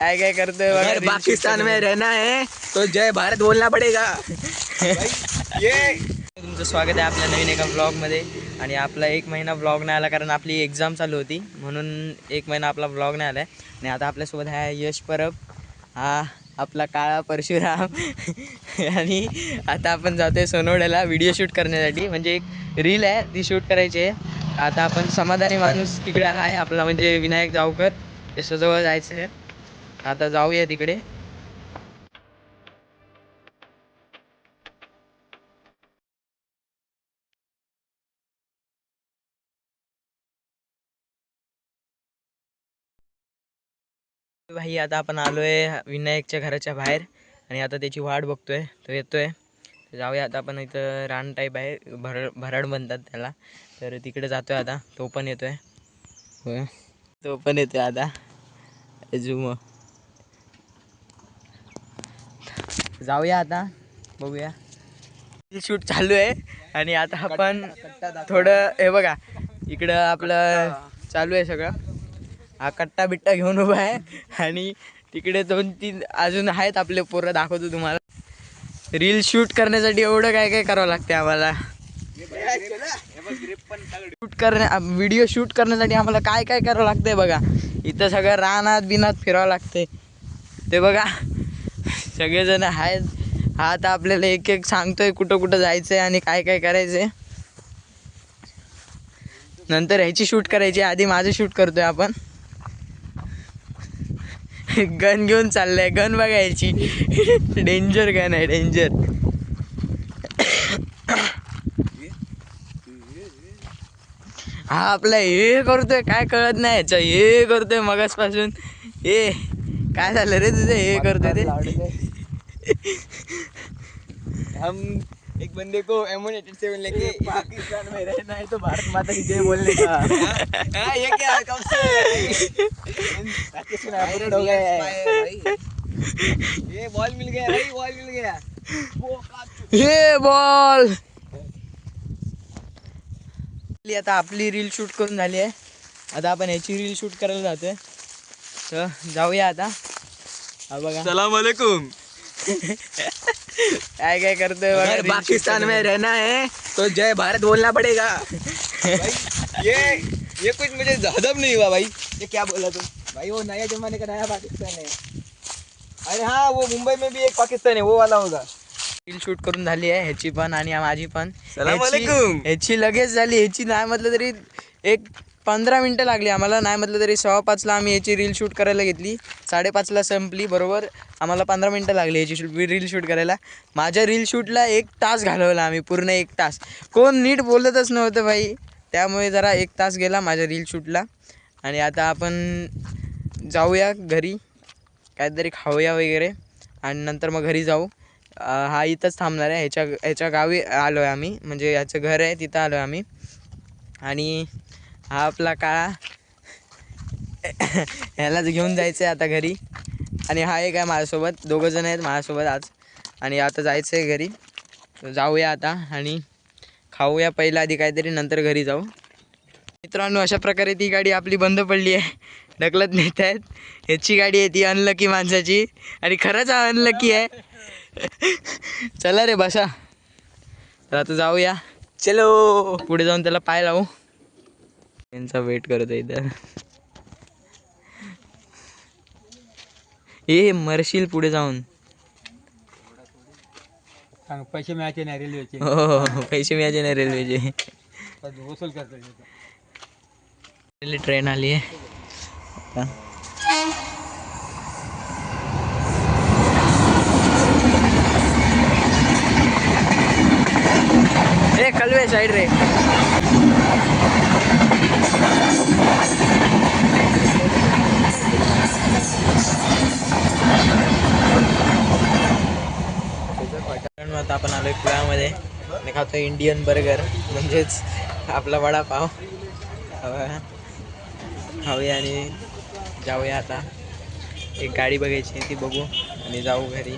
काय करतोय बघा, अगर पाकिस्तान में रहना है तो जय भारत बोलना पडेगा. तुमचं स्वागत आहे आपल्या नवीन एका ब्लॉगमध्ये. आणि आपला 1 महिना ब्लॉग नाही आला कारण आपली एक्झाम चालू होती, म्हणून 1 महिना आपला ब्लॉग नाही आला. आणि आता आपल्यासोबत आहे यश परब, हा आपला काळा परशुराम. आणि आता आपण जातोय सोनवड्याला व्हिडिओ शूट करण्यासाठी, म्हणजे एक रील आहे ती शूट करायची आहे. आता आपण समाधानी माणूस तिकडे आहे आपला, म्हणजे विनायक जावकर त्याच्याजवळ जायचं आहे. आता जाऊया तिकडे. भाई आता आपण आलोय विनायकच्या घराच्या बाहेर आणि आता त्याची वाट बघतोय, तो येतोय. जाऊया आता. आपण इथं रान टाईप आहे, भराड म्हणतात त्याला, तर तिकडे जातोय आता. तो पण येतोय, तो पण येतोय आता. झूम जाऊया आता, बघूया. शूट चालू आहे आणि आता आपण थोडं हे बघा इकडं आपलं चालू आहे सगळं. हा कट्टा बिट्टा घेऊन उभा आहे आणि तिकडे 2-3 अजून आहेत आपले पोरं, दाखवतो तुम्हाला. रील शूट करण्यासाठी एवढं काय काय करावं लागते आम्हाला. व्हिडिओ शूट करण्यासाठी आम्हाला काय काय करावं लागतंय बघा. इथं सगळं रानात बिनात फिरावं लागतंय. ते बघा सगळेजण आहेत. हा आता आपल्याला एक एक सांगतोय कुठं कुठं जायचंय आणि काय काय करायचंय. नंतर ह्याची शूट करायची, आधी माझं शूट करतोय आपण. गन घेऊन चाललंय, गन बघायची. डेंजर गन आहे, डेंजर. हा आपला हे करतोय, काय कळत नाही ह्याचं, हे करतोय मगासपासून. हे काय झालं रे तुझं, हे करतोय ते. हम एक बंदे को M187 लेके पाकिस्तान में रहना है तो भारत माता की जय बोलने का. ये क्या कब से पाकिस्तान अपडेट हो गया है. ये बॉल मिल गया भाई, बॉल मिल गया. हे बॉल. आता आपली रील शूट करून झाली आहे. आता आपण ह्याची रील शूट करायला जातोय, तर जाऊया आता. हा बघा, सलाम अलैकुम. काय काय करतोय बघा. अगर पाकिस्तान में रहना है तो जय भारत बोलना पड़ेगा. ये कुछ मुझे हजम नहीं हुआ भाई. ये क्या बोला तुम भाई? वो नया जमाने का नया पाकिस्तान है. अरे हाँ, वो मुंबई में भी एक पाकिस्तान है, वो वाला होगा. रील शूट करून झाली आहे ह्याची पण आणि माझी पण. सलाम अलैकुम. ह्याची लगेच झाली. ह्याची नाही म्हटलं तरी एक 15 मिनटं लागली आम्हाला, नाही म्हटलं तरी 5:15ला आम्ही याची रील शूट करायला घेतली. 5:30ला संपली बरोबर. आम्हाला 15 मिनटं लागली याची रील शूट करायला. माझ्या रील शूटला 1 तास घालवला आम्ही, पूर्ण 1 तास. कोण नीट बोलतच नव्हतं भाई, त्यामुळे जरा 1 तास गेला माझ्या रील शूटला. आणि आता आपण जाऊया घरी, काहीतरी खाऊया वगैरे आणि नंतर मग घरी जाऊ. हा इथंच थांबणार आहे, ह्याच्या गावी आलो आहे आम्ही, म्हणजे ह्याचं घर आहे तिथं आलो आहे आम्ही. आणि हा आपला काळा, ह्यालाच घेऊन जायचं आहे आता घरी. आणि हा एक आहे माझ्यासोबत, 2 जण आहेत माझ्यासोबत आज. आणि आता जायचं आहे घरी, जाऊया आता आणि खाऊया पहिला आधी काहीतरी, नंतर घरी जाऊ. मित्रांनो, अशा प्रकारे ती गाडी आपली बंद पडली आहे, ढकलत नेत आहेत. ह्याची गाडी आहे ती अनलकी माणसाची, आणि खरंच हा अनलकी आहे. चला रे बसा, तर आता जाऊया. चलो पुढे जाऊन त्याला पाय लावू. त्यांचा वेट करतो इथं. हे मरशील पुढे जाऊन. पैसे मिळायचे नाही रेल्वेचे. हो, पैसे मिळायचे नाही रेल्वेचे. वसूल करतो. ट्रेन आली आहे. कलवे साइड रे. आता आपण आलोय पुण्यामध्ये आणि खातोय इंडियन बर्गर, म्हणजेच आपला वडापाव. खाऊया आणि जाऊया आता. एक गाडी बघायची ती बघू आणि जाऊ घरी.